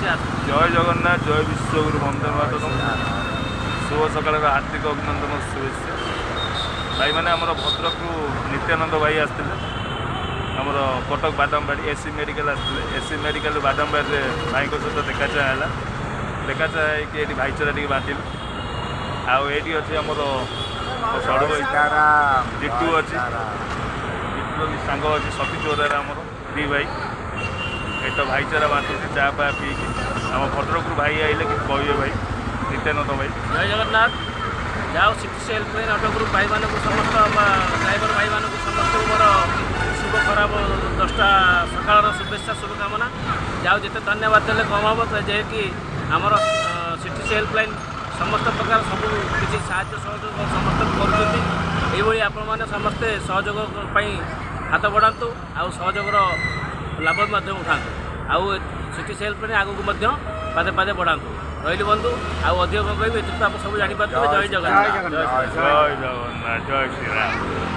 जय जगन्नाथ जय विश्वगुरु वंदे मातरम शुभ सकाल हार्दिक अभिनंदन शुभेच्छा भाई मैंने आम भद्रक नित्यानंद भाई आसते आमर कटक बादामबाड़ी एसी मेडिकल आसते एसी मेडिकल बादामबाड़ी भाई सहित देखा चाह देखा चाहे ये भाईचारा टी बांटिल आठी अच्छे आमर जिटू अच्छी जिटू सांग अच्छी सती चौरार आमर दी भाई ये तो भाईचारा बांटुचे चा पा पी आम भद्रक भाई आइले कि कहे भाई नित्यानंद भाई जय जगन्नाथ जाओ city cell train auto group भाई मानक समस्त ड्राइवर भाई मानक समस्त मोर शुभ खराब 10टा सकाल शुभेच्छा शुभकामना जाओ जिते धन्यवाद देले कम हम जे कि आमर सिटी सेल लाइन समस्त प्रकार सब किसी साहाय्य सहयोग समस्त करुँच आपण मैंने समस्ते सहयोग हाथ बढ़ातु आउ सहयोगर लाभ उठातु आउ सिटी सेल प्लेन आगू पादे पादे बढ़ातु रही बंधु आउ अधिक कह आप सब जापर जय जगन्नाथ जय जगन्नाथ जय श्री राम।